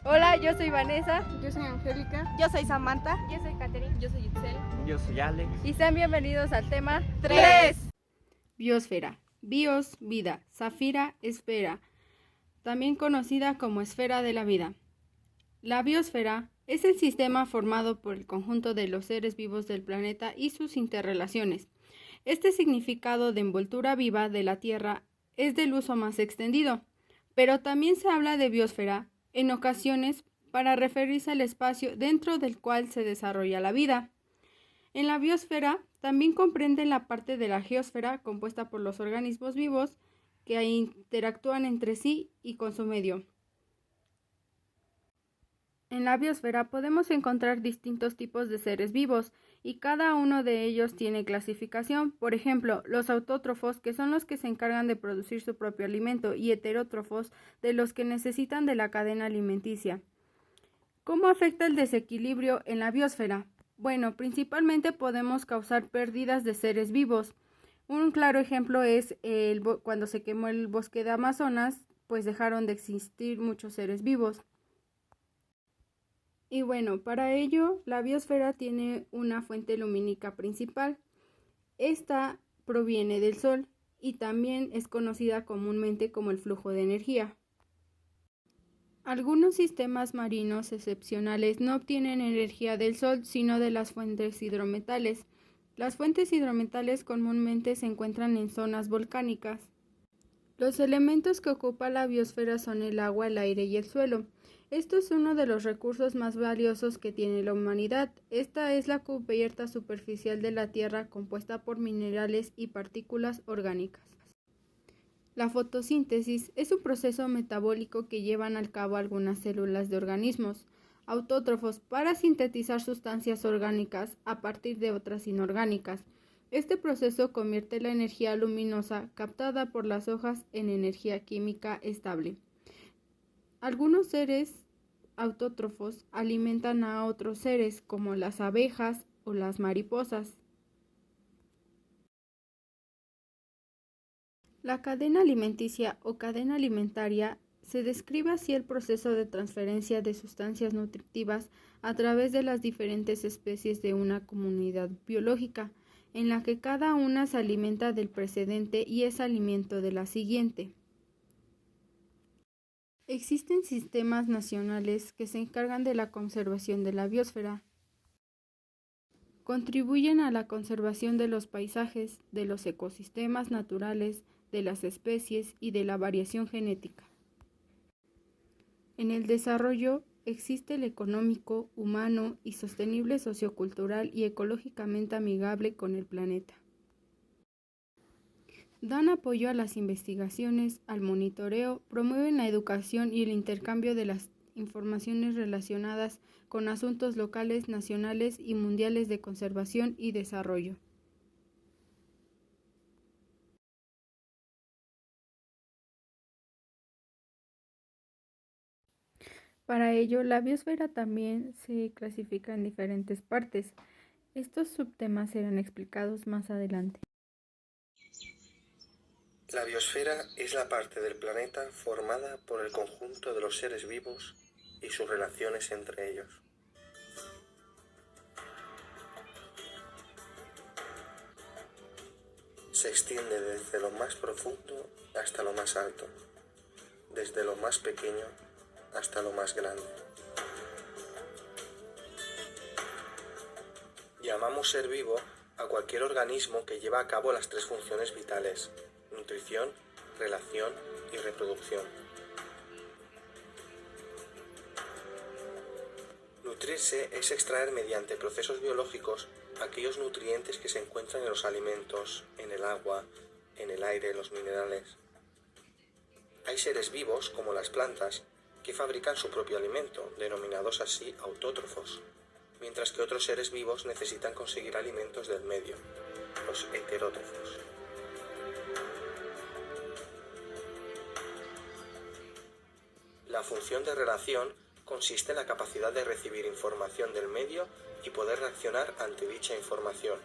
Hola, yo soy Vanessa. Yo soy Angélica. Yo soy Samantha. Yo soy Catherine. Yo soy Itzel. Yo soy Alex. Y sean bienvenidos al tema 3. Biosfera. Bios, vida. Zafira, esfera. También conocida como esfera de la vida. La biosfera es el sistema formado por el conjunto de los seres vivos del planeta y sus interrelaciones. Este significado de envoltura viva de la Tierra es del uso más extendido, pero también se habla de biosfera en ocasiones para referirse al espacio dentro del cual se desarrolla la vida. En la biosfera también comprende la parte de la geosfera compuesta por los organismos vivos que interactúan entre sí y con su medio. En la biosfera podemos encontrar distintos tipos de seres vivos y cada uno de ellos tiene clasificación. Por ejemplo, los autótrofos, que son los que se encargan de producir su propio alimento, y heterótrofos, de los que necesitan de la cadena alimenticia. ¿Cómo afecta el desequilibrio en la biosfera? Bueno, principalmente podemos causar pérdidas de seres vivos. Un claro ejemplo es cuando se quemó el bosque de Amazonas, pues dejaron de existir muchos seres vivos. Y bueno, para ello la biosfera tiene una fuente lumínica principal. Esta proviene del Sol y también es conocida comúnmente como el flujo de energía. Algunos sistemas marinos excepcionales no obtienen energía del Sol, sino de las fuentes hidrometales. Las fuentes hidrometales comúnmente se encuentran en zonas volcánicas. Los elementos que ocupa la biosfera son el agua, el aire y el suelo. Esto es uno de los recursos más valiosos que tiene la humanidad. Esta es la cubierta superficial de la Tierra compuesta por minerales y partículas orgánicas. La fotosíntesis es un proceso metabólico que llevan a cabo algunas células de organismos autótrofos para sintetizar sustancias orgánicas a partir de otras inorgánicas. Este proceso convierte la energía luminosa captada por las hojas en energía química estable. Algunos seres autótrofos alimentan a otros seres, como las abejas o las mariposas. La cadena alimenticia o cadena alimentaria se describe así el proceso de transferencia de sustancias nutritivas a través de las diferentes especies de una comunidad biológica, en la que cada una se alimenta del precedente y es alimento de la siguiente. Existen sistemas nacionales que se encargan de la conservación de la biosfera. Contribuyen a la conservación de los paisajes, de los ecosistemas naturales, de las especies y de la variación genética. En el desarrollo existe el económico, humano y sostenible sociocultural y ecológicamente amigable con el planeta. Dan apoyo a las investigaciones, al monitoreo, promueven la educación y el intercambio de las informaciones relacionadas con asuntos locales, nacionales y mundiales de conservación y desarrollo. Para ello, la biosfera también se clasifica en diferentes partes. Estos subtemas serán explicados más adelante. La biosfera es la parte del planeta formada por el conjunto de los seres vivos y sus relaciones entre ellos. Se extiende desde lo más profundo hasta lo más alto, desde lo más pequeño hasta lo más grande. Llamamos ser vivo a cualquier organismo que lleva a cabo las tres funciones vitales: nutrición, relación y reproducción. Nutrirse es extraer mediante procesos biológicos aquellos nutrientes que se encuentran en los alimentos, en el agua, en el aire, en los minerales. Hay seres vivos, como las plantas, que fabrican su propio alimento, denominados así autótrofos, mientras que otros seres vivos necesitan conseguir alimentos del medio, los heterótrofos. La función de relación consiste en la capacidad de recibir información del medio y poder reaccionar ante dicha información.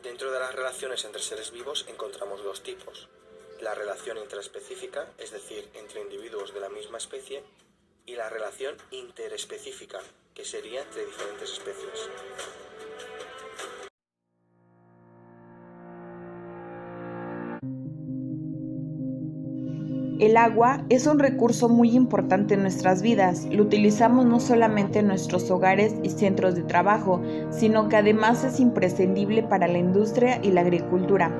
Dentro de las relaciones entre seres vivos encontramos dos tipos: la relación intraespecífica, es decir, entre individuos de la misma especie, y la relación interespecífica, que sería entre diferentes especies. El agua es un recurso muy importante en nuestras vidas. Lo utilizamos no solamente en nuestros hogares y centros de trabajo, sino que además es imprescindible para la industria y la agricultura.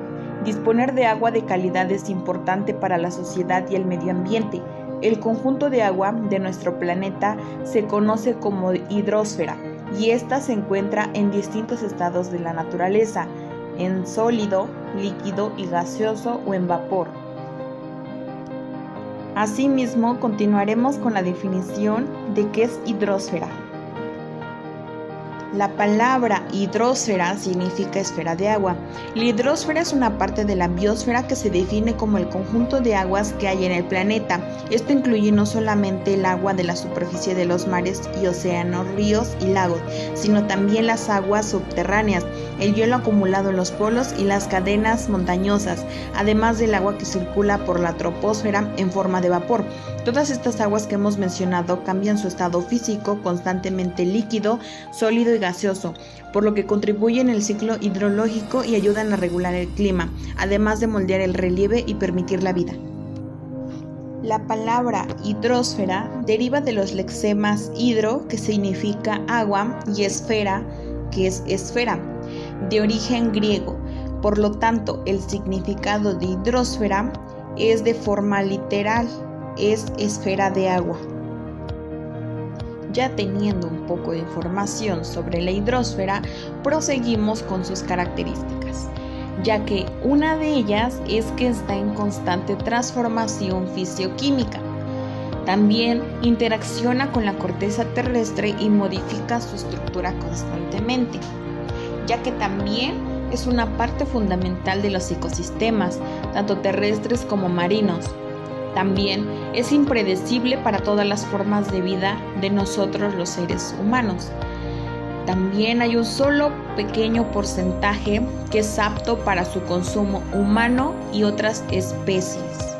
Disponer de agua de calidad es importante para la sociedad y el medio ambiente. El conjunto de agua de nuestro planeta se conoce como hidrosfera y esta se encuentra en distintos estados de la naturaleza, en sólido, líquido y gaseoso o en vapor. Asimismo, continuaremos con la definición de qué es hidrosfera. La palabra hidrosfera significa esfera de agua. La hidrosfera es una parte de la biosfera que se define como el conjunto de aguas que hay en el planeta. Esto incluye no solamente el agua de la superficie de los mares y océanos, ríos y lagos, sino también las aguas subterráneas, el hielo acumulado en los polos y las cadenas montañosas, además del agua que circula por la troposfera en forma de vapor. Todas estas aguas que hemos mencionado cambian su estado físico constantemente líquido, sólido y gaseoso, por lo que contribuyen al ciclo hidrológico y ayudan a regular el clima, además de moldear el relieve y permitir la vida. La palabra hidrosfera deriva de los lexemas hidro, que significa agua, y esfera, que es esfera, de origen griego. Por lo tanto, el significado de hidrosfera es de forma literal, es esfera de agua. Ya teniendo un poco de información sobre la hidrosfera, proseguimos con sus características, ya que una de ellas es que está en constante transformación fisioquímica. También interacciona con la corteza terrestre y modifica su estructura constantemente, ya que también es una parte fundamental de los ecosistemas, tanto terrestres como marinos. También es impredecible para todas las formas de vida de nosotros los seres humanos. También hay un solo pequeño porcentaje que es apto para su consumo humano y otras especies.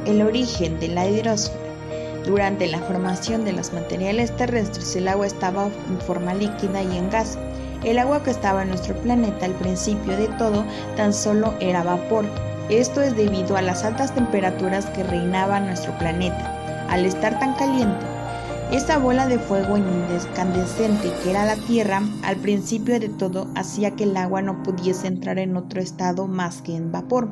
El origen de la hidrosfera. Durante la formación de los materiales terrestres, el agua estaba en forma líquida y en gas. El agua que estaba en nuestro planeta al principio de todo tan solo era vapor. Esto es debido a las altas temperaturas que reinaban en nuestro planeta. Al estar tan caliente, esa bola de fuego incandescente que era la Tierra, al principio de todo hacía que el agua no pudiese entrar en otro estado más que en vapor.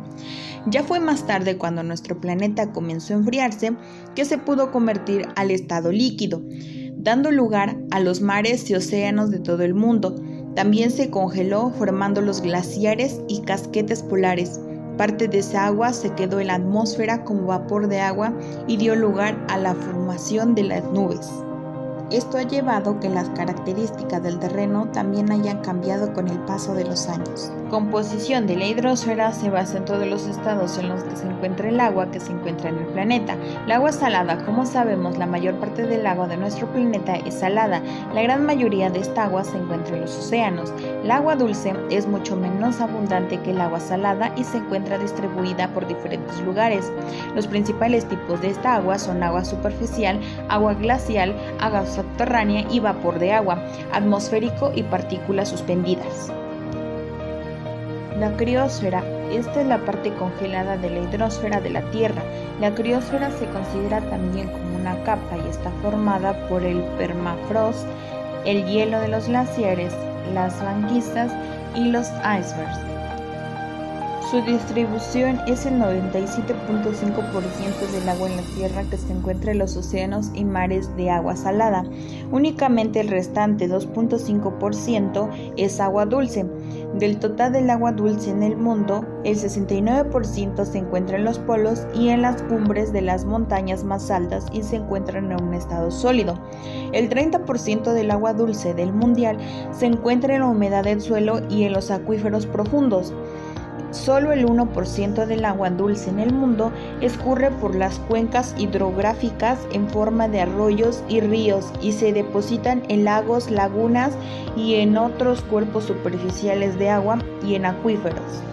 Ya fue más tarde, cuando nuestro planeta comenzó a enfriarse, que se pudo convertir al estado líquido, dando lugar a los mares y océanos de todo el mundo. También se congeló, formando los glaciares y casquetes polares. Parte de esa agua se quedó en la atmósfera como vapor de agua y dio lugar a la formación de las nubes. Esto ha llevado a que las características del terreno también hayan cambiado con el paso de los años. Composición de la hidrosfera se basa en todos los estados en los que se encuentra el agua que se encuentra en el planeta. El agua salada, como sabemos, la mayor parte del agua de nuestro planeta es salada. La gran mayoría de esta agua se encuentra en los océanos. El agua dulce es mucho menos abundante que el agua salada y se encuentra distribuida por diferentes lugares. Los principales tipos de esta agua son agua superficial, agua glacial, agua subterránea y vapor de agua, atmosférico y partículas suspendidas. La criosfera. Esta es la parte congelada de la hidrosfera de la Tierra. La criosfera se considera también como una capa y está formada por el permafrost, el hielo de los glaciares, las banquisas y los icebergs. Su distribución es el 97.5% del agua en la Tierra que se encuentra en los océanos y mares de agua salada. Únicamente el restante 2.5% es agua dulce. Del total del agua dulce en el mundo, el 69% se encuentra en los polos y en las cumbres de las montañas más altas y se encuentran en un estado sólido. El 30% del agua dulce del mundial se encuentra en la humedad del suelo y en los acuíferos profundos. Solo el 1% del agua dulce en el mundo escurre por las cuencas hidrográficas en forma de arroyos y ríos y se depositan en lagos, lagunas y en otros cuerpos superficiales de agua y en acuíferos.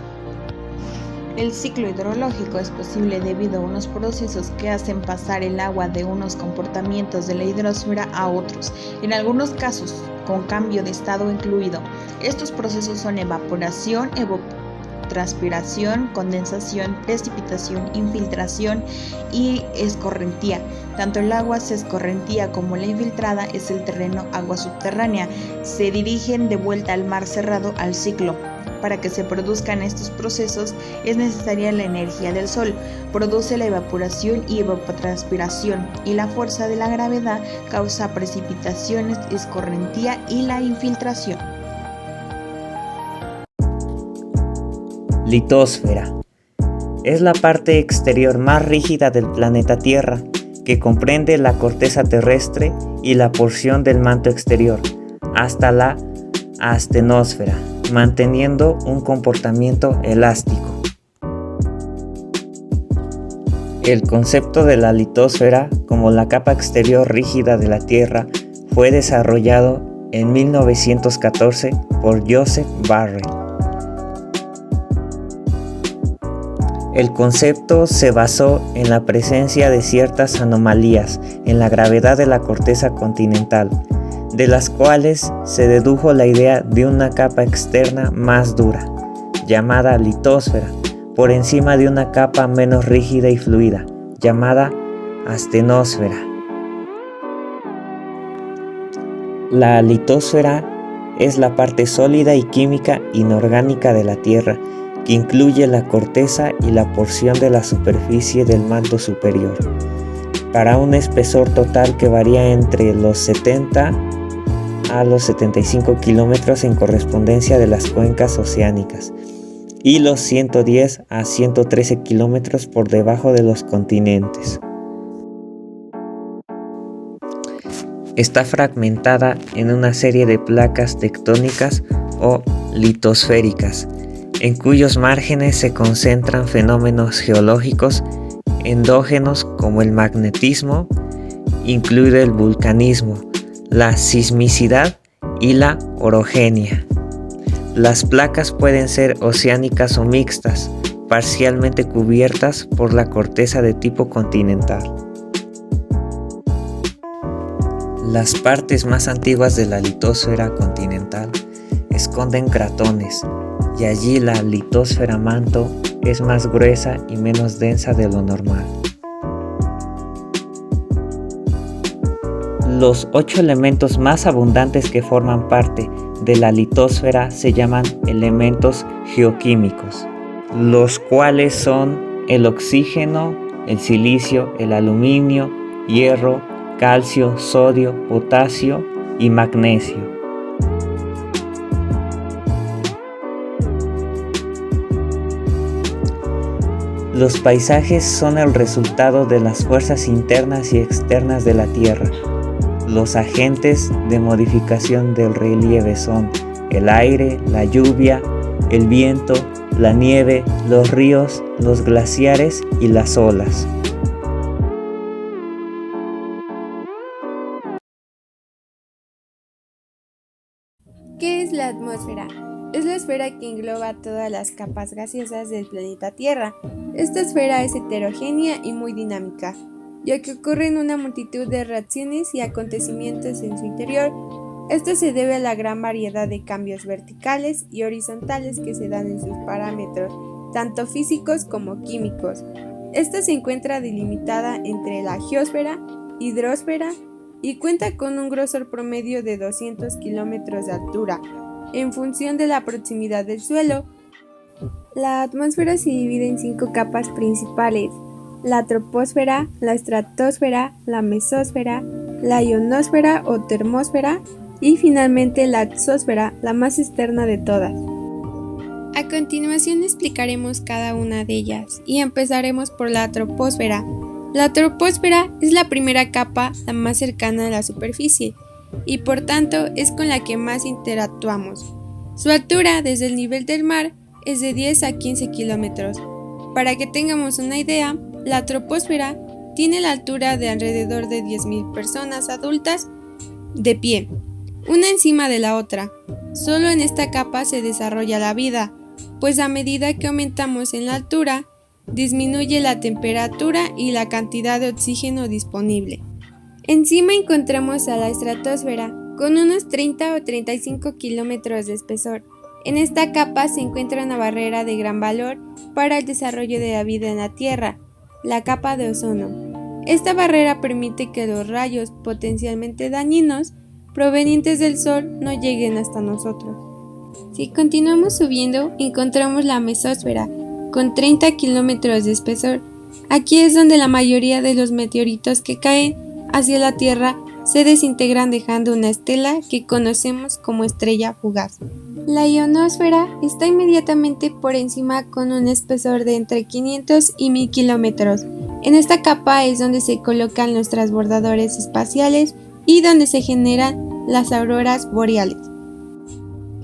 El ciclo hidrológico es posible debido a unos procesos que hacen pasar el agua de unos comportamientos de la hidrosfera a otros, en algunos casos con cambio de estado incluido. Estos procesos son evaporación, evapotranspiración, condensación, precipitación, infiltración y escorrentía. Tanto el agua escorrentía como la infiltrada es el terreno agua subterránea. Se dirigen de vuelta al mar cerrado al ciclo. Para que se produzcan estos procesos es necesaria la energía del Sol. Produce la evaporación y evapotranspiración, y la fuerza de la gravedad causa precipitaciones, escorrentía y la infiltración. Litosfera. Es la parte exterior más rígida del planeta Tierra, que comprende la corteza terrestre y la porción del manto exterior, hasta la astenosfera, manteniendo un comportamiento elástico. El concepto de la litosfera como la capa exterior rígida de la Tierra fue desarrollado en 1914 por Joseph Barrel. El concepto se basó en la presencia de ciertas anomalías en la gravedad de la corteza continental, de las cuales se dedujo la idea de una capa externa más dura, llamada litosfera, por encima de una capa menos rígida y fluida, llamada astenosfera. La litosfera es la parte sólida y química inorgánica de la Tierra, que incluye la corteza y la porción de la superficie del manto superior, para un espesor total que varía entre los 70 a los 75 kilómetros en correspondencia de las cuencas oceánicas y los 110 a 113 kilómetros por debajo de los continentes. Está fragmentada en una serie de placas tectónicas o litosféricas, en cuyos márgenes se concentran fenómenos geológicos endógenos como el magnetismo, incluido el vulcanismo, la sismicidad y la orogenia. Las placas pueden ser oceánicas o mixtas, parcialmente cubiertas por la corteza de tipo continental. Las partes más antiguas de la litosfera continental esconden cratones, y allí la litosfera manto es más gruesa y menos densa de lo normal. Los 8 elementos más abundantes que forman parte de la litosfera se llaman elementos geoquímicos, los cuales son el oxígeno, el silicio, el aluminio, hierro, calcio, sodio, potasio y magnesio. Los paisajes son el resultado de las fuerzas internas y externas de la Tierra. Los agentes de modificación del relieve son el aire, la lluvia, el viento, la nieve, los ríos, los glaciares y las olas. ¿Qué es la atmósfera? Es la esfera que engloba todas las capas gaseosas del planeta Tierra. Esta esfera es heterogénea y muy dinámica, ya que ocurren una multitud de reacciones y acontecimientos en su interior. Esto se debe a la gran variedad de cambios verticales y horizontales que se dan en sus parámetros, tanto físicos como químicos. Esta se encuentra delimitada entre la geósfera, hidrosfera y cuenta con un grosor promedio de 200 kilómetros de altura, en función de la proximidad del suelo. La atmósfera se divide en 5 capas principales: la troposfera, la estratosfera, la mesósfera, la ionosfera o termósfera y finalmente la exósfera, la más externa de todas. A continuación explicaremos cada una de ellas y empezaremos por la troposfera. La troposfera es la primera capa, la más cercana a la superficie, y por tanto es con la que más interactuamos. Su altura desde el nivel del mar es de 10 a 15 kilómetros. Para que tengamos una idea, la troposfera tiene la altura de alrededor de 10.000 personas adultas de pie, una encima de la otra. Solo en esta capa se desarrolla la vida, pues a medida que aumentamos en la altura, disminuye la temperatura y la cantidad de oxígeno disponible. Encima encontramos a la estratosfera, con unos 30 o 35 kilómetros de espesor. En esta capa se encuentra una barrera de gran valor para el desarrollo de la vida en la Tierra, la capa de ozono. Esta barrera permite que los rayos potencialmente dañinos provenientes del Sol no lleguen hasta nosotros. Si continuamos subiendo, encontramos la mesósfera, con 30 kilómetros de espesor. Aquí es donde la mayoría de los meteoritos que caen hacia la Tierra se desintegran dejando una estela que conocemos como estrella fugaz. La ionosfera está inmediatamente por encima con un espesor de entre 500 y 1000 kilómetros. En esta capa es donde se colocan los transbordadores espaciales y donde se generan las auroras boreales.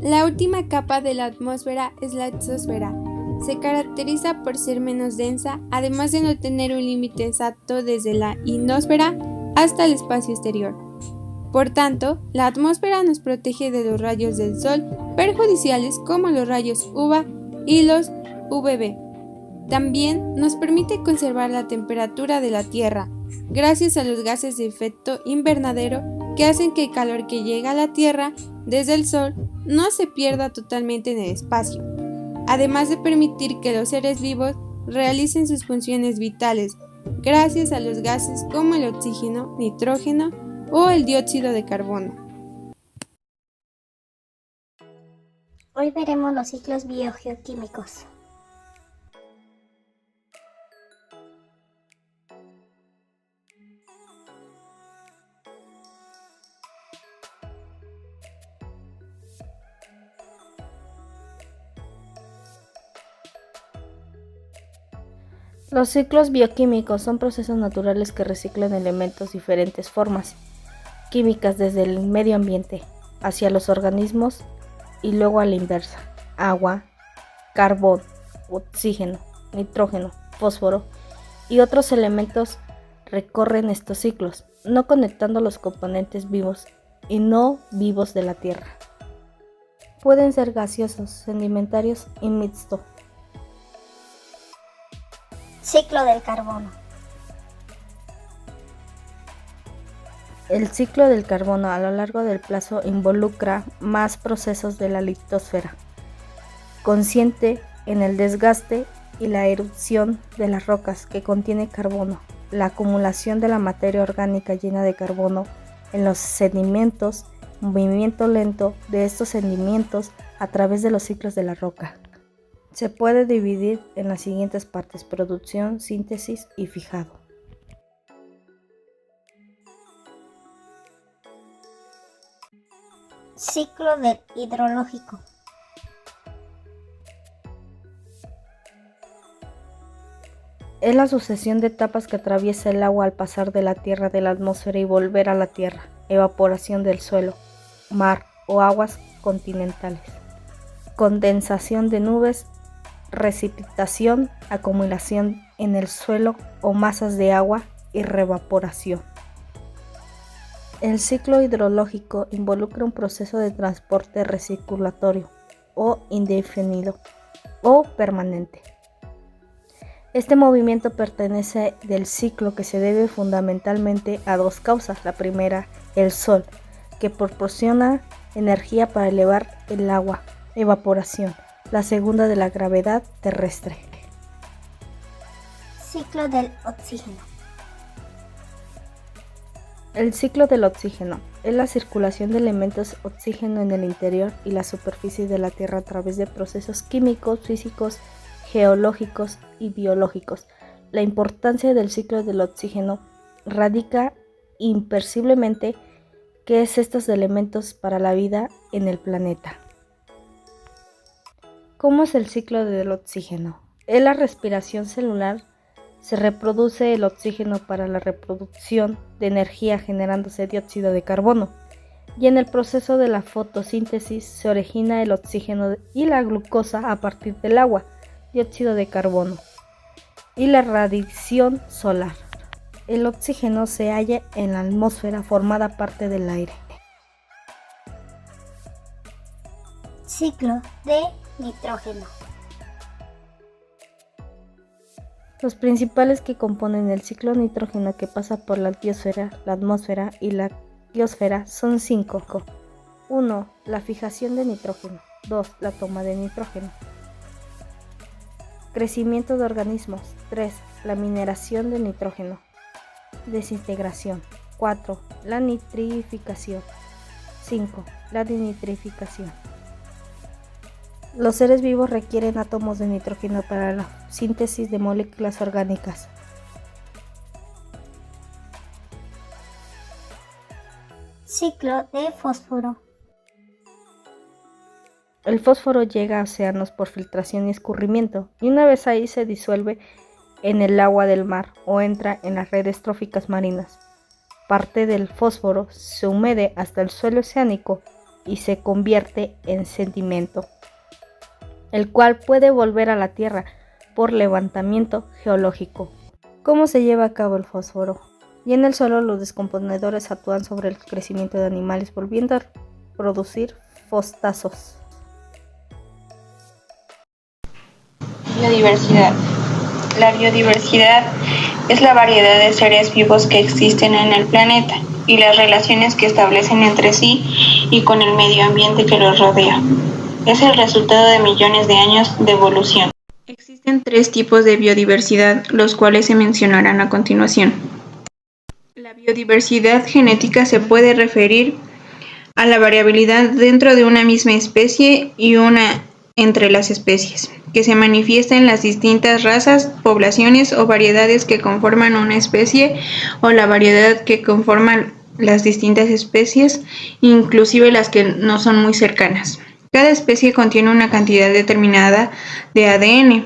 La última capa de la atmósfera es la exosfera. Se caracteriza por ser menos densa, además de no tener un límite exacto desde la ionosfera hasta el espacio exterior. Por tanto, la atmósfera nos protege de los rayos del Sol perjudiciales como los rayos UVA y los UVB. También nos permite conservar la temperatura de la Tierra, gracias a los gases de efecto invernadero que hacen que el calor que llega a la Tierra desde el Sol no se pierda totalmente en el espacio, además de permitir que los seres vivos realicen sus funciones vitales, gracias a los gases como el oxígeno, nitrógeno o el dióxido de carbono. Hoy veremos los ciclos biogeoquímicos. Los ciclos bioquímicos son procesos naturales que reciclan elementos de diferentes formas químicas desde el medio ambiente hacia los organismos y luego a la inversa. Agua, carbón, oxígeno, nitrógeno, fósforo y otros elementos recorren estos ciclos, no conectando los componentes vivos y no vivos de la Tierra. Pueden ser gaseosos, sedimentarios y mixtos. Ciclo del carbono. El ciclo del carbono a lo largo del plazo involucra más procesos de la litosfera, consciente en el desgaste y la erupción de las rocas que contienen carbono, la acumulación de la materia orgánica llena de carbono en los sedimentos, movimiento lento de estos sedimentos a través de los ciclos de la roca. Se puede dividir en las siguientes partes: producción, síntesis y fijado. Ciclo del hidrológico. Es la sucesión de etapas que atraviesa el agua al pasar de la tierra de la atmósfera y volver a la tierra. Evaporación del suelo, mar o aguas continentales. Condensación de nubes, precipitación, acumulación en el suelo o masas de agua y revaporación. El ciclo hidrológico involucra un proceso de transporte recirculatorio o indefinido o permanente. Este movimiento pertenece del ciclo que se debe fundamentalmente a dos causas. La primera, el sol, que proporciona energía para elevar el agua, evaporación. La segunda, de la gravedad terrestre. Ciclo del oxígeno. El ciclo del oxígeno es la circulación de elementos oxígeno en el interior y la superficie de la Tierra a través de procesos químicos, físicos, geológicos y biológicos. La importancia del ciclo del oxígeno radica imperceptiblemente qué es estos elementos para la vida en el planeta. ¿Cómo es el ciclo del oxígeno? En la respiración celular se reproduce el oxígeno para la reproducción de energía generándose dióxido de carbono, y en el proceso de la fotosíntesis se origina el oxígeno y la glucosa a partir del agua, dióxido de carbono, y la radiación solar. El oxígeno se halla en la atmósfera formada parte del aire. Ciclo de nitrógeno. Los principales que componen el ciclo nitrógeno que pasa por la biosfera, la atmósfera y la criosfera son 5. 1. La fijación de nitrógeno. 2. La toma de nitrógeno. Crecimiento de organismos. 3. La mineración de nitrógeno. Desintegración. 4. La nitrificación. 5. La denitrificación. Los seres vivos requieren átomos de nitrógeno para la síntesis de moléculas orgánicas. Ciclo de fósforo. El fósforo llega a océanos por filtración y escurrimiento, y una vez ahí se disuelve en el agua del mar o entra en las redes tróficas marinas. Parte del fósforo se humede hasta el suelo oceánico y se convierte en sedimento, el cual puede volver a la Tierra por levantamiento geológico. ¿Cómo se lleva a cabo el fósforo? Y en el suelo los descomponedores actúan sobre el crecimiento de animales volviendo a producir fosfatos. Biodiversidad. La biodiversidad es la variedad de seres vivos que existen en el planeta y las relaciones que establecen entre sí y con el medio ambiente que los rodea. Es el resultado de millones de años de evolución. Existen 3 tipos de biodiversidad, los cuales se mencionarán a continuación. La biodiversidad genética se puede referir a la variabilidad dentro de una misma especie y una entre las especies, que se manifiesta en las distintas razas, poblaciones o variedades que conforman una especie o la variedad que conforman las distintas especies, inclusive las que no son muy cercanas. Cada especie contiene una cantidad determinada de ADN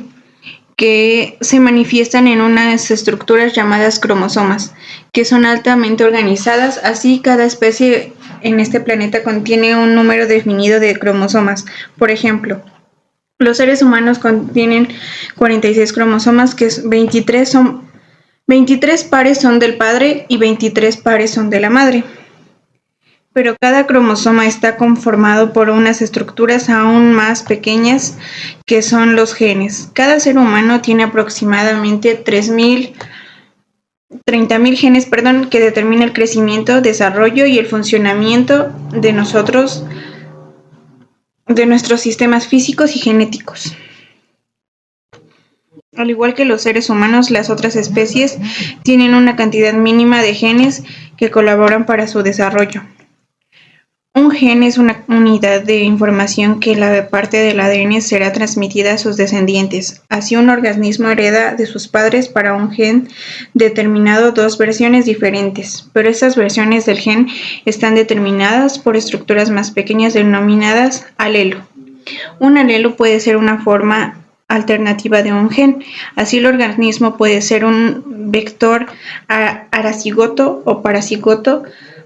que se manifiestan en unas estructuras llamadas cromosomas, que son altamente organizadas. Así, cada especie en este planeta contiene un número definido de cromosomas. Por ejemplo, los seres humanos contienen 46 cromosomas, que 23 pares son del padre y 23 pares son de la madre. Pero cada cromosoma está conformado por unas estructuras aún más pequeñas que son los genes. Cada ser humano tiene aproximadamente 30.000 genes, que determinan el crecimiento, desarrollo y el funcionamiento de nuestros sistemas físicos y genéticos. Al igual que los seres humanos, las otras especies tienen una cantidad mínima de genes que colaboran para su desarrollo. Un gen es una unidad de información que la parte del ADN será transmitida a sus descendientes. Así, un organismo hereda de sus padres para un gen determinado 2 versiones diferentes, pero estas versiones del gen están determinadas por estructuras más pequeñas denominadas alelo. Un alelo puede ser una forma alternativa de un gen. Así, el organismo puede ser un vector aracigoto o parasigoto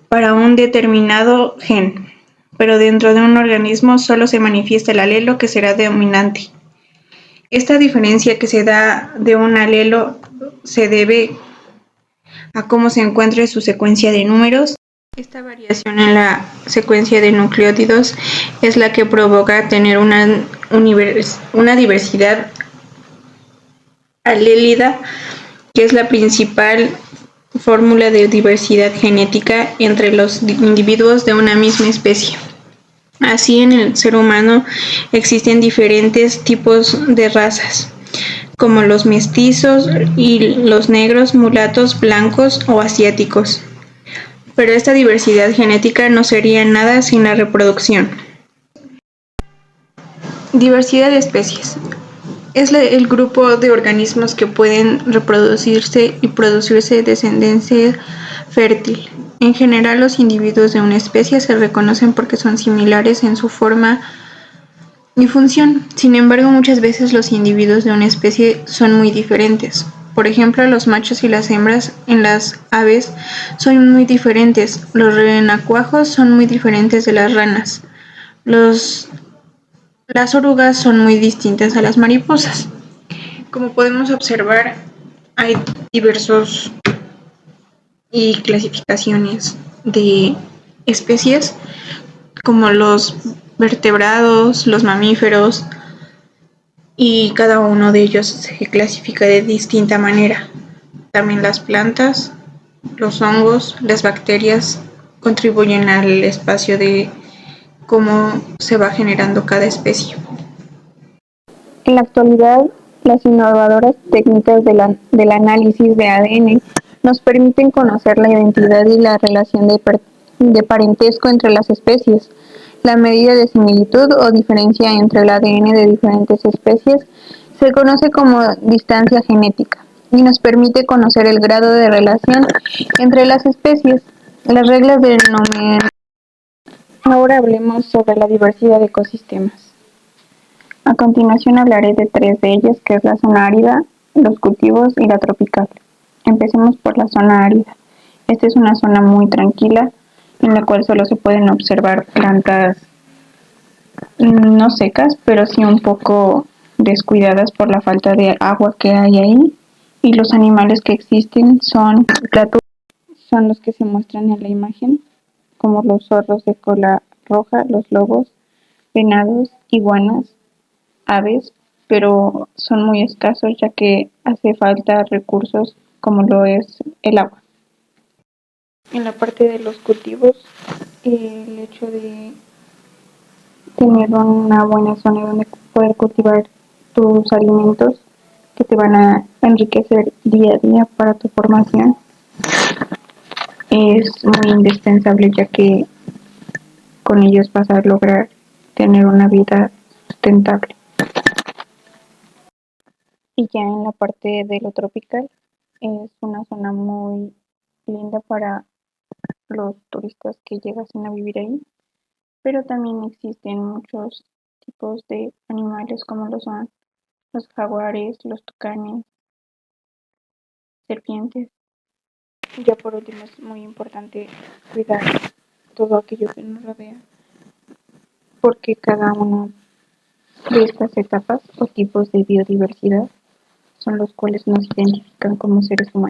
para un determinado gen, pero dentro de un organismo solo se manifiesta el alelo que será dominante. Esta diferencia que se da de un alelo se debe a cómo se encuentre su secuencia de números. Esta variación en la secuencia de nucleótidos es la que provoca tener una diversidad alélida, que es la principal fórmula de diversidad genética entre los individuos de una misma especie. Así, en el ser humano existen diferentes tipos de razas, como los mestizos y los negros, mulatos, blancos o asiáticos. Pero esta diversidad genética no sería nada sin la reproducción. Diversidad de especies. Es el grupo de organismos que pueden reproducirse y producirse descendencia fértil. En general, los individuos de una especie se reconocen porque son similares en su forma y función. Sin embargo, muchas veces los individuos de una especie son muy diferentes. Por ejemplo, los machos y las hembras en las aves son muy diferentes. Los renacuajos son muy diferentes de las ranas. Las orugas son muy distintas a las mariposas. Como podemos observar, hay diversos clasificaciones de especies, como los vertebrados, los mamíferos y cada uno de ellos se clasifica de distinta manera. También las plantas, los hongos, las bacterias contribuyen al espacio de cómo se va generando cada especie. En la actualidad, las innovadoras técnicas del análisis de ADN nos permiten conocer la identidad y la relación de parentesco entre las especies. La medida de similitud o diferencia entre el ADN de diferentes especies se conoce como distancia genética y nos permite conocer el grado de relación entre las especies. Las reglas del nomen. Ahora hablemos sobre la diversidad de ecosistemas. A continuación hablaré de tres de ellas, que es la zona árida, los cultivos y la tropical. Empecemos por la zona árida. Esta es una zona muy tranquila, en la cual solo se pueden observar plantas no secas, pero sí un poco descuidadas por la falta de agua que hay ahí. Y los animales que existen son los que se muestran en la imagen, como los zorros de cola roja, los lobos, venados, iguanas, aves, pero son muy escasos ya que hace falta recursos como lo es el agua. En la parte de los cultivos, el hecho de tener una buena zona donde poder cultivar tus alimentos que te van a enriquecer día a día para tu formación es muy indispensable, ya que con ellos vas a lograr tener una vida sustentable. Y ya en la parte de lo tropical, es una zona muy linda para los turistas que llegasen a vivir ahí, pero también existen muchos tipos de animales como lo son los jaguares, los tucanes, serpientes. Y ya por último es muy importante cuidar todo aquello que nos rodea, porque cada una de estas etapas o tipos de biodiversidad son los cuales nos identifican como seres humanos.